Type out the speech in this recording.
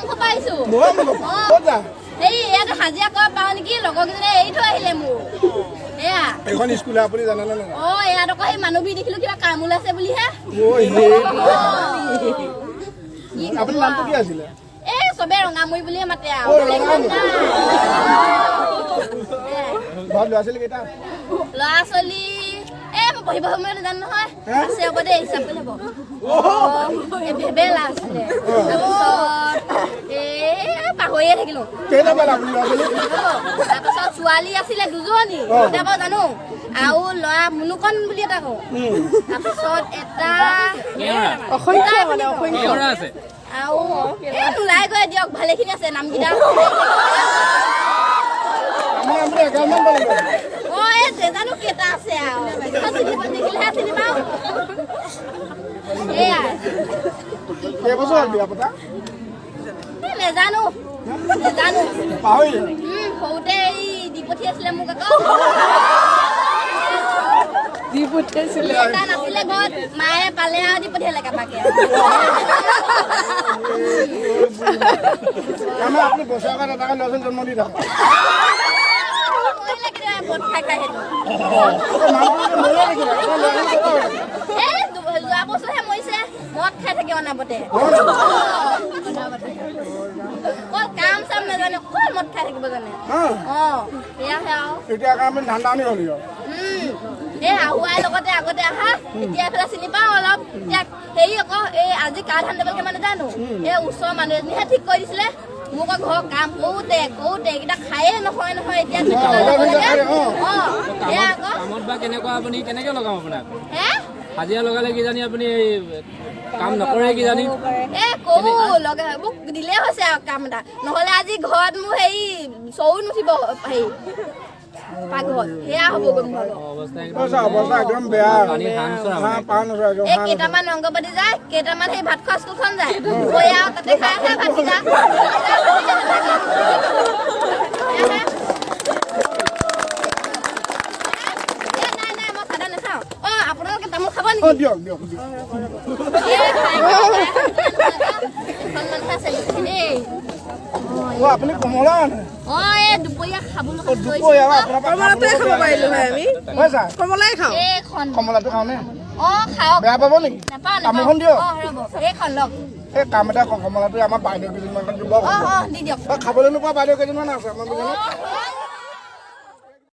মুখ পাইছো ক'ত যা এই ইয়াতে হাজিৰা কৰা পাওঁ নেকি লগৰকেইজনে এৰি থৈ আহিলে মোক এয়া এখন স্কুল আপুনি জানানে নাই ইয়াত আকৌ সেই মানুহবি দেখিলো কিবা কাম ওলাইছে বুলিহে আপোনাৰ নামটো কি আছিলে এই চবে ৰঙামুৰি বুলিয়ে মাতে আৰু ঘৰত ল'ৰা ছোৱালী কেইটা ল'ৰা ছোৱালী মই পঢ়িব সময় নাজানো নহয় আছে হ'ব দে হিচাপ কৰি হ'ব ভেবেলা আছিলে তাৰপিছত পাহৰিয়ে থাকিলো তাৰপিছত ছোৱালী আছিলে দুজনী এতিয়া বাৰু জানো আৰু ল'ৰা মুনুকণ বুলি এটা কওঁ তাৰপিছত এটা আৰু ওলাই গৈ দিয়ক ভালেখিনি আছে নামকেইটা জানো কেইটা আছে আৰু দেখিলেহে চিনি পাওঁ নেজানো সৰুতে এই দি পঠিয়াইছিলে মোক আকৌ দি পঠিয়াইছিলে নাছিলে ঘৰত মায়ে পালে আৰু দি পঠিয়ালে কাবাকে আপুনি বছৰেকত এটা ল'ৰা ছোৱালী জন্ম দি থাকে যোৱা বছৰহে মৰিছে মদ খাই থাকে অনাবতে কাম চাম নাজানে কল মদ খাই থাকিব জানে সেয়াহে আৰু এতিয়া আমি ধান্দা আনি হলি আহুৱাই লগতে আগতে আহা এতিয়া এইফালে চিনি পাওঁ অলপ এতিয়া হেৰি আকৌ এই আজি কাৰ ধান দিবলৈকে মানে জানো এই ওচৰৰ মানুহ এজনীহে ঠিক কৰি দিছিলে মোক ঘৰৰ কাম কৰোঁতে এইকেইটা খায়ে নহয় এতিয়া কামত বা কেনেকুৱা আপুনি কেনেকৈ লগাম আপোনাক হাজিৰা লগালে কিজানি আপুনি কাম নকৰে কিজানি মোক দিলে হৈছে আৰু কাম এটা নহ'লে আজি ঘৰত মোৰ হেৰি চৌ নুঠিব হেৰি পাকঘৰত সেয়া হ'ব কেইটামান অংগবাদী যায় কেইটামান সেই ভাত খোৱা স্কুলখন যায় গৈ আৰু তাতে খাই ভাতকেইটা নাই মই চাদা নাখাওঁ আপোনালোকে তামোল খাব নেকি আপুনি কমলা দুপৰীয়া খাবলৈ কমলাই খাওঁ কমলাটো খাওঁ নে খাওক বেয়া পাব নেকি তামোলখন দিয়ক এইখন লওক এই কাম এটা কমলাটো আমাৰ বাইদেউ কেইজনমান দিব দি দিয়ক খাবলৈ নোপোৱা বাইদেউ কেইজনমান আছে আমাৰ